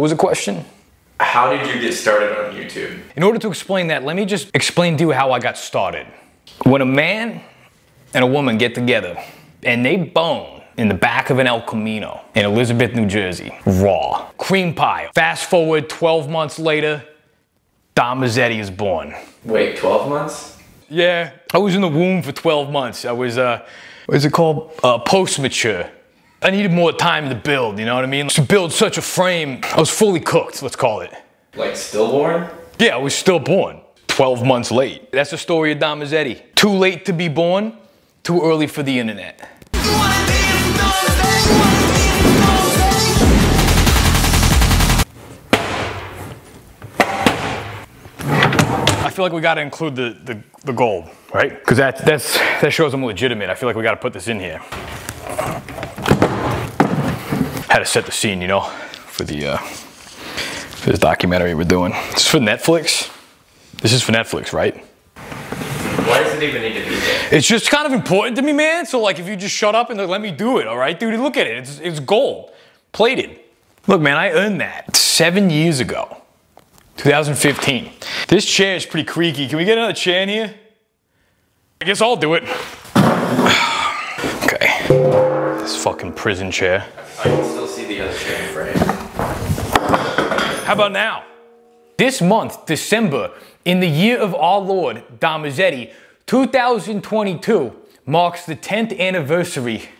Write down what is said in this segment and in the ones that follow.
What was the question? How did you get started on YouTube? In order to explain that, let me just explain to you how I got started. When a man and a woman get together and they bone in the back of an El Camino in Elizabeth, New Jersey, raw, cream pie. Fast forward 12 months later, Dom Mazzetti is born. Wait, 12 months? Yeah, I was in the womb for 12 months. I was, what is it called? Post-mature. I needed more time to build, you know what I mean? To build such a frame, I was fully cooked, let's call it. Like stillborn? Yeah, I was stillborn. 12 months late. That's the story of Dom Mazzetti. Too late to be born, too early for the internet. I feel like we gotta include the gold, right? Because that shows I'm legitimate. I feel like we gotta put this in here. Had to set the scene, you know, for this documentary we're doing. This is for Netflix. This is for Netflix, right? Why does it even need to be there? It's just kind of important to me, man. So like, if you just shut up and let me do it, all right, dude? Look at it. It's gold, plated. Look, man, I earned that 7 years ago, 2015. This chair is pretty creaky. Can we get another chair in here? I guess I'll do it. Okay. This fucking prison chair. I can still see the other chair in frame. How about now? This month, December, in the year of our Lord, Dom Mazzetti, 2022, marks the 10th anniversary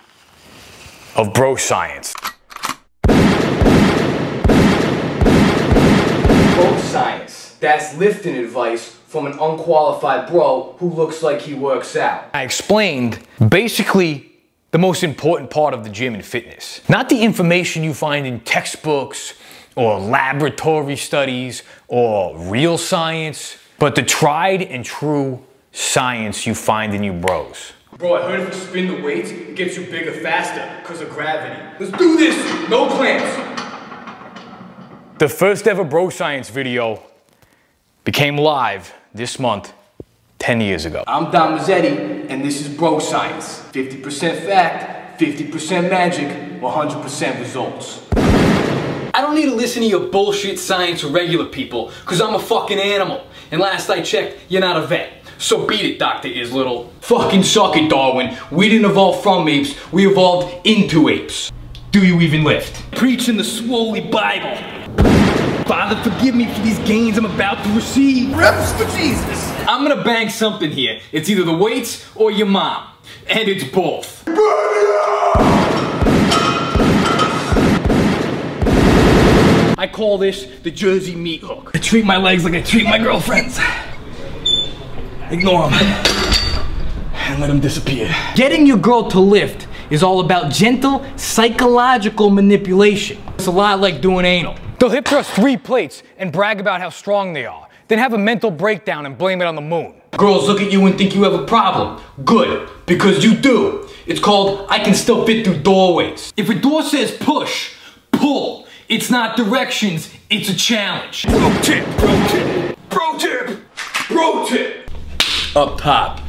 of Bro Science. Bro Science. That's lifting advice from an unqualified bro who looks like he works out. I explained basically the most important part of the gym and fitness. Not the information you find in textbooks or laboratory studies or real science, but the tried and true science you find in you bros. Bro, I heard if you spin the weights, it gets you bigger faster because of gravity. Let's do this! No clamps! The first ever Bro Science video became live this month, 10 years ago. I'm Dom Mazzetti, and this is Bro Science. 50% fact, 50% magic, 100% results. I don't need to listen to your bullshit science or regular people, because I'm a fucking animal. And last I checked, you're not a vet. So beat it, Dr. Islittle. Fucking suck it, Darwin. We didn't evolve from apes, we evolved into apes. Do you even lift? Preaching the swoley Bible. Father, forgive me for these gains I'm about to receive. Reps to Jesus. I'm gonna bang something here. It's either the weights or your mom. And it's both. I call this the Jersey meat hook. I treat my legs like I treat my girlfriends. Ignore them and let them disappear. Getting your girl to lift is all about gentle psychological manipulation. It's a lot like doing anal. They'll hip thrust 3 plates and brag about how strong they are, then have a mental breakdown and blame it on the moon. Girls look at you and think you have a problem. Good, because you do. It's called I can still fit through doorways. If a door says push, pull. It's not directions, it's a challenge. Pro tip, pro tip, pro tip, pro tip. Up top.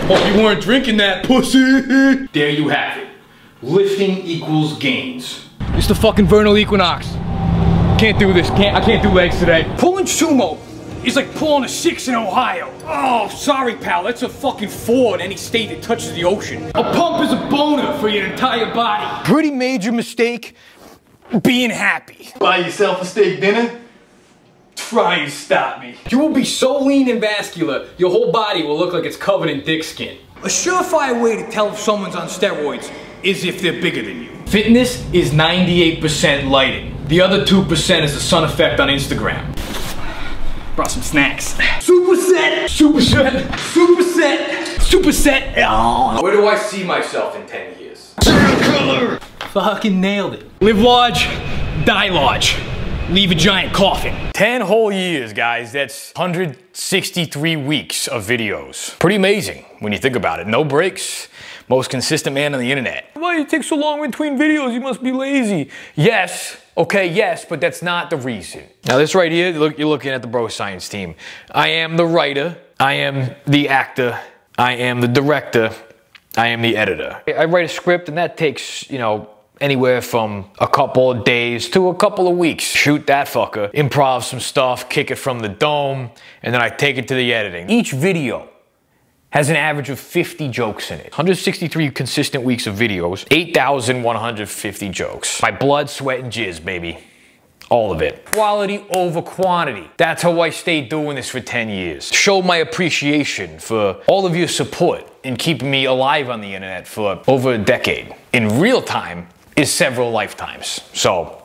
Hope you weren't drinking that, pussy. There you have it. Lifting equals gains. It's the fucking vernal equinox. Can't do this, I can't do legs today. Pulling sumo is like pulling a 6 in Ohio. Oh, sorry pal, that's a fucking 4 in any state that touches the ocean. A pump is a boner for your entire body. Pretty major mistake. Being happy. Buy yourself a steak dinner? Try and stop me. You will be so lean and vascular, your whole body will look like it's covered in dick skin. A surefire way to tell if someone's on steroids is if they're bigger than you. Fitness is 98% lighting. The other 2% is the sun effect on Instagram. Brought some snacks. Superset! Superset! Superset! Superset! Oh. Where do I see myself in 10 years? Turn color! Fucking nailed it. Live large, die large. Leave a giant coffin. 10 whole years, guys. That's 163 weeks of videos. Pretty amazing when you think about it. No breaks. Most consistent man on the internet. Why it takes so long between videos? You must be lazy. Yes. Okay, yes, but that's not the reason. Now this right here, look, you're looking at the Bro Science team. I am the writer. I am the actor. I am the director. I am the editor. I write a script and that takes, you know, Anywhere from a couple of days to a couple of weeks. Shoot that fucker, improv some stuff, kick it from the dome, and then I take it to the editing. Each video has an average of 50 jokes in it. 163 consistent weeks of videos, 8,150 jokes. My blood, sweat, and jizz, baby. All of it. Quality over quantity. That's how I stayed doing this for 10 years. Show my appreciation for all of your support in keeping me alive on the internet for over a decade. In real time is several lifetimes. So,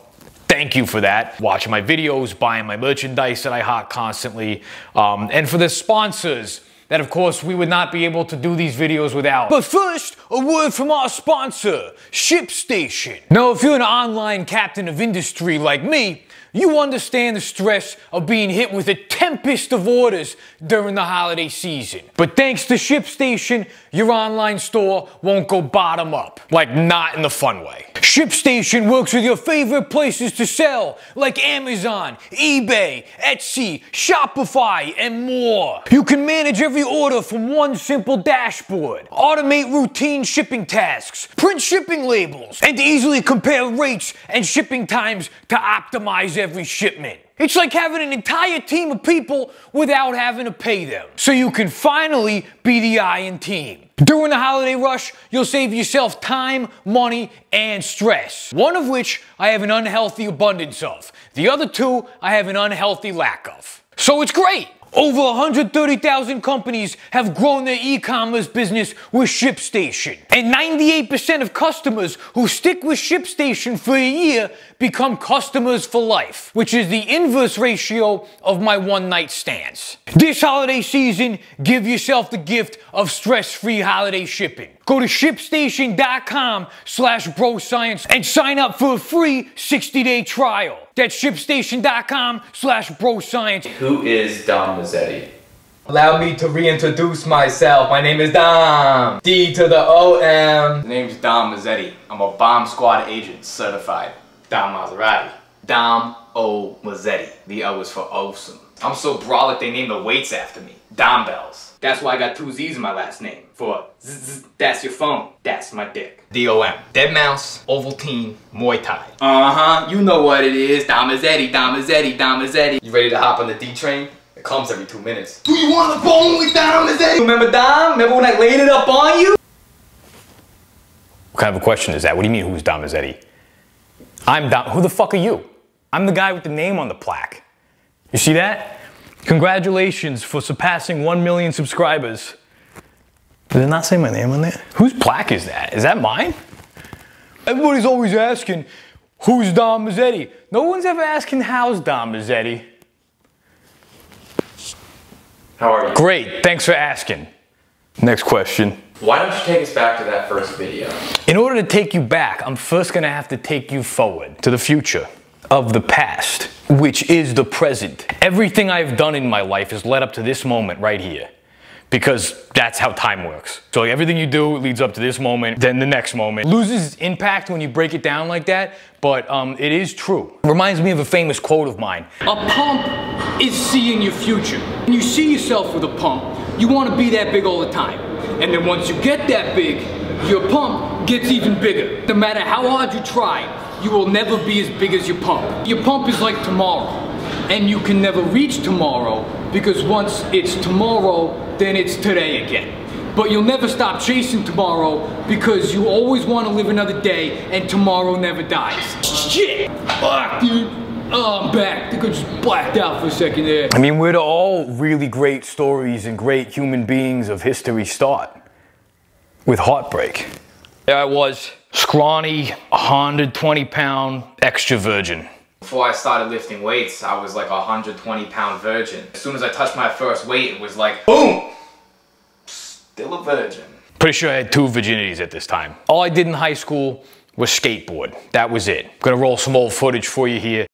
thank you for that. Watching my videos, buying my merchandise that I hawk constantly, and for the sponsors that, of course, we would not be able to do these videos without. But first, a word from our sponsor, ShipStation. Now, if you're an online captain of industry like me, you understand the stress of being hit with a tempest of orders during the holiday season. But thanks to ShipStation, your online store won't go bottom up. Like, not in the fun way. ShipStation works with your favorite places to sell, like Amazon, eBay, Etsy, Shopify, and more. You can manage every order from one simple dashboard, automate routine shipping tasks, print shipping labels, and easily compare rates and shipping times to optimize every shipment. It's like having an entire team of people without having to pay them. So you can finally be the I in team. During the holiday rush, you'll save yourself time, money, and stress. One of which I have an unhealthy abundance of. The other two I have an unhealthy lack of. So it's great. Over 130,000 companies have grown their e-commerce business with ShipStation. And 98% of customers who stick with ShipStation for a year become customers for life, which is the inverse ratio of my one-night stands. This holiday season, give yourself the gift of stress-free holiday shipping. Go to ShipStation.com/BroScience and sign up for a free 60-day trial. That's ShipStation.com/BroScience. Who is Dom Mazzetti? Allow me to reintroduce myself. My name is Dom. D to the O-M. My name's Dom Mazzetti. I'm a bomb squad agent, certified. Dom Maserati. Dom O Mazzetti. The O is for awesome. I'm so brolic they named the weights after me. Dumbbells. That's why I got 2 Z's in my last name. For zzz, that's your phone. That's my dick. D-O-M. Dead Mouse, Ovaltine, Muay Thai. You know what it is. Dom Mazzetti, Dom Mazzetti, Dom Mazzetti. You ready to hop on the D train? It comes every 2 minutes. Do you want a bone with Dom Mazzetti? Remember Dom? Remember when I laid it up on you? What kind of a question is that? What do you mean, who's Dom Mazzetti? I'm Dom. Who the fuck are you? I'm the guy with the name on the plaque. You see that? Congratulations for surpassing 1 million subscribers. Did it not say my name on there? Whose plaque is that? Is that mine? Everybody's always asking, who's Dom Mazzetti? No one's ever asking, how's Dom Mazzetti? How are you? Great, thanks for asking. Next question. Why don't you take us back to that first video? In order to take you back, I'm first gonna have to take you forward to the future of the past, which is the present. Everything I've done in my life has led up to this moment right here, because that's how time works. So like, everything you do leads up to this moment, then the next moment. Loses impact when you break it down like that, but it is true. Reminds me of a famous quote of mine. A pump is seeing your future. When you see yourself with a pump, you want to be that big all the time. And then once you get that big, your pump gets even bigger. No matter how hard you try, you will never be as big as your pump. Your pump is like tomorrow, and you can never reach tomorrow, because once it's tomorrow, then it's today again. But you'll never stop chasing tomorrow, because you always want to live another day, and tomorrow never dies. Shit! Fuck, dude. Oh, I'm back. I think I just blacked out for a second there. I mean, where do all really great stories and great human beings of history start? With heartbreak. There I was, scrawny, 120-pound extra virgin. Before I started lifting weights, I was like a 120-pound virgin. As soon as I touched my first weight, it was like, boom! Still a virgin. Pretty sure I had 2 virginities at this time. All I did in high school was skateboard. That was it. Gonna roll some old footage for you here.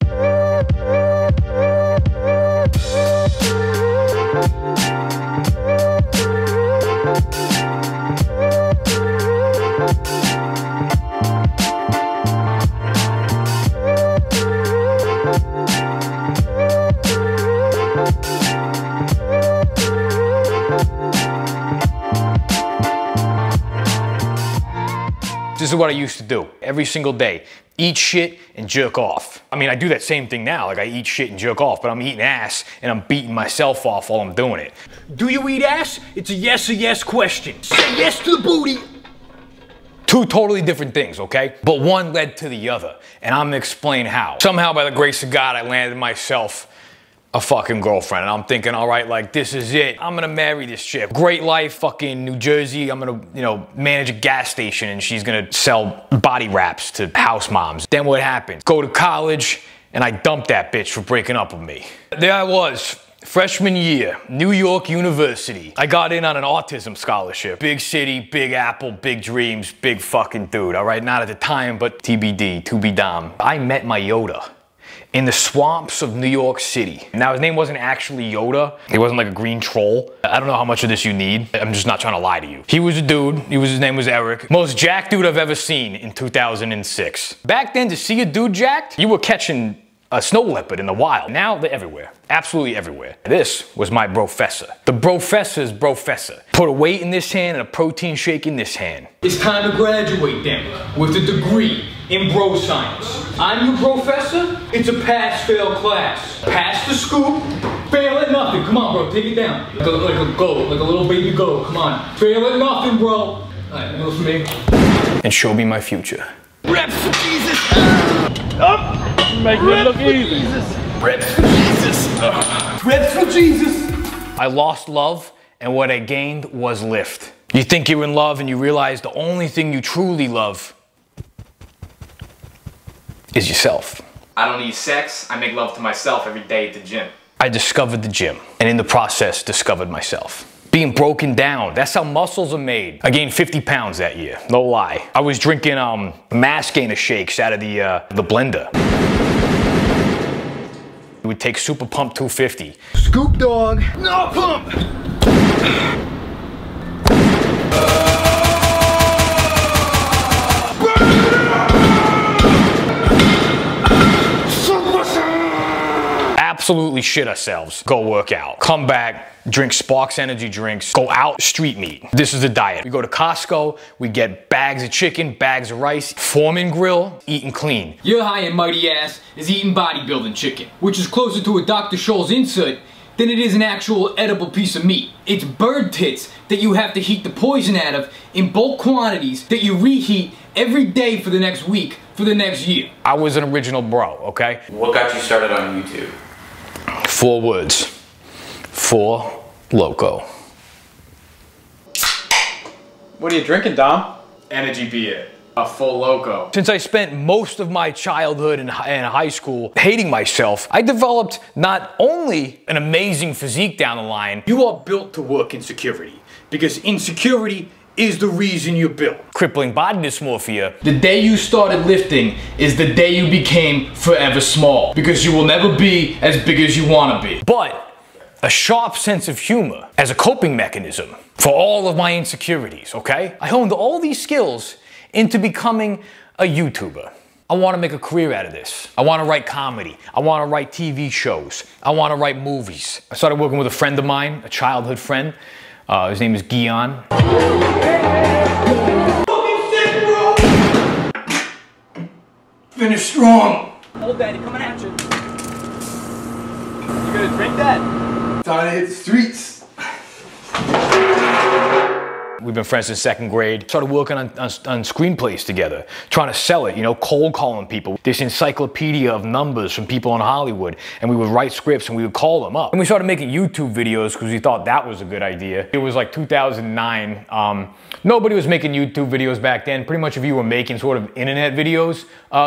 This is what I used to do every single day. Eat shit and jerk off. I mean, I do that same thing now. Like, I eat shit and jerk off, but I'm eating ass and I'm beating myself off while I'm doing it. Do you eat ass? It's a yes or yes question. Say yes to the booty. Two totally different things, okay? But one led to the other, and I'm gonna explain how. Somehow, by the grace of God, I landed myself a fucking girlfriend, and I'm thinking, all right, like, this is it. I'm gonna marry this chick. Great life, fucking New Jersey. I'm gonna, you know, manage a gas station, and she's gonna sell body wraps to house moms. Then what happened? Go to college, and I dumped that bitch for breaking up with me. There I was. Freshman year, New York University. I got in on an autism scholarship. Big city, big apple, big dreams, big fucking dude. All right, not at the time, but TBD, to be dom. I met my Yoda in the swamps of New York City. Now, his name wasn't actually Yoda. He wasn't like a green troll. I don't know how much of this you need. I'm just not trying to lie to you. He was a dude. His name was Eric. Most jacked dude I've ever seen in 2006. Back then, to see a dude jacked, you were catching a snow leopard in the wild. Now they're everywhere. Absolutely everywhere. This was my brofessor. The brofessor's brofessor. Put a weight in this hand and a protein shake in this hand. It's time to graduate then with a degree in bro science. I'm your professor. It's a pass-fail class. Pass the scoop, fail at nothing. Come on, bro, take it down. Like a goat, like a little baby goat. Come on, fail at nothing, bro. All right, go for me. And show me my future. Reps for Jesus. Up. Making it look easy. Reps for Jesus. Reps for Jesus. I lost love, and what I gained was lift. You think you're in love and you realize the only thing you truly love is yourself. I don't need sex. I make love to myself every day at the gym. I discovered the gym, and in the process, discovered myself. Being broken down, that's how muscles are made. I gained 50 pounds that year, no lie. I was drinking mass gainer shakes out of the blender. We would take Super Pump 250. Scoop dog. No pump. Absolutely shit ourselves. Go work out. Come back, drink Sparks energy drinks, go out, street meat. This is the diet. We go to Costco, we get bags of chicken, bags of rice, Foreman grill, eating clean. Your high and mighty ass is eating bodybuilding chicken, which is closer to a Dr. Scholl's insert than it is an actual edible piece of meat. It's bird tits that you have to heat the poison out of in bulk quantities that you reheat every day for the next week, for the next year. I was an original bro, okay? What got you started on YouTube? 4 words. 4 Loco. What are you drinking, Dom? Energy beer. A full loco. Since I spent most of my childhood and high school hating myself, I developed not only an amazing physique down the line, You are built to work in security, because insecurity is the reason you're built. crippling body dysmorphia. The day you started lifting is the day you became forever small, because you will never be as big as you want to be. But a sharp sense of humor as a coping mechanism for all of my insecurities, okay? I honed all these skills into becoming a YouTuber. I want to make a career out of this. I want to write comedy. I want to write TV shows. I want to write movies. I started working with a friend of mine, a childhood friend. His name is Guion. Finish strong. Old daddy coming at you. You gonna drink that? Time to hit the streets. We've been friends since 2nd grade. Started working on screenplays together, trying to sell it, you know, cold calling people. This encyclopedia of numbers from people in Hollywood, and we would write scripts and we would call them up. And we started making YouTube videos because we thought that was a good idea. It was like 2009. Nobody was making YouTube videos back then. Pretty much if you were making sort of internet videos,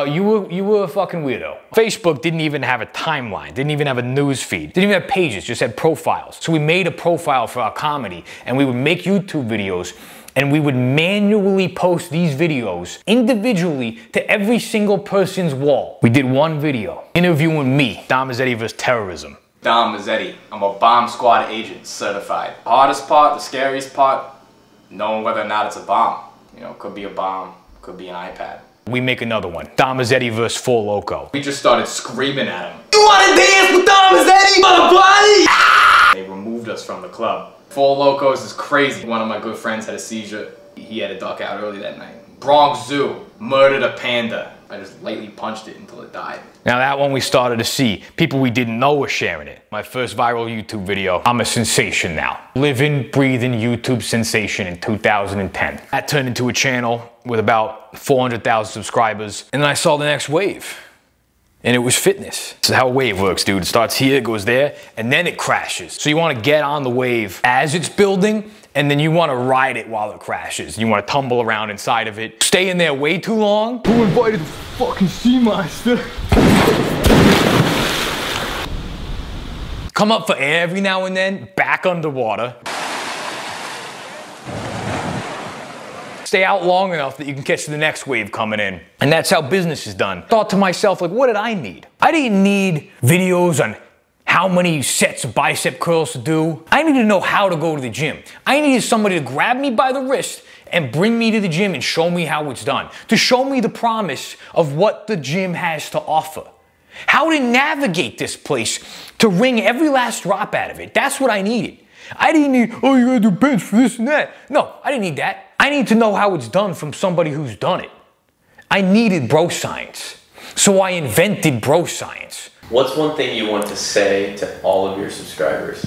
you were a fucking weirdo. Facebook didn't even have a timeline, didn't even have a news feed, didn't even have pages, just had profiles. So we made a profile for our comedy, and we would make YouTube videos, and we would manually post these videos individually to every single person's wall. We did one video, interviewing me, Dom Mazzetti vs. terrorism. Dom Mazzetti. I'm a bomb squad agent, certified. The hardest part, the scariest part, knowing whether or not it's a bomb. You know, could be a bomb, could be an iPad. We make another one, Dom Mazzetti vs. 4 Loco. We just started screaming at him. You wanna dance with Dom Mazzetti, motherfucker? They removed us from the club. 4 Locos is crazy. One of my good friends had a seizure. He had to duck out early that night. Bronx Zoo, murdered a panda. I just lightly punched it until it died. Now that one we started to see. People we didn't know were sharing it. My first viral YouTube video. I'm a sensation now. Living, breathing YouTube sensation in 2010. That turned into a channel with about 400,000 subscribers. And then I saw the next wave. And it was fitness. This is how a wave works, dude. It starts here, it goes there, and then it crashes. So you want to get on the wave as it's building, and then you want to ride it while it crashes. You want to tumble around inside of it. Stay in there way too long. Who invited the fucking sea monster? Come up for air every now and then, back underwater. Stay out long enough that you can catch the next wave coming in. And that's how business is done. Thought to myself, like, what did I need? I didn't need videos on how many sets of bicep curls to do. I needed to know how to go to the gym. I needed somebody to grab me by the wrist and bring me to the gym and show me how it's done. To show me the promise of what the gym has to offer. How to navigate this place, to wring every last drop out of it. That's what I needed. I didn't need, oh, you gotta do bench for this and that. No, I didn't need that. I need to know how it's done from somebody who's done it. I needed bro science. So I invented bro science. What's one thing you want to say to all of your subscribers?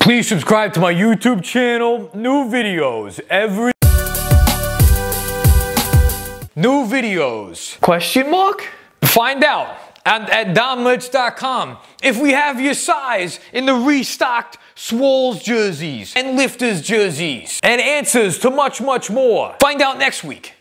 Please subscribe to my YouTube channel. New videos every... New videos. Question mark? Find out at dommerch.com if we have your size in the restocked Swoles jerseys and Lifters jerseys and answers to much, much more. Find out next week.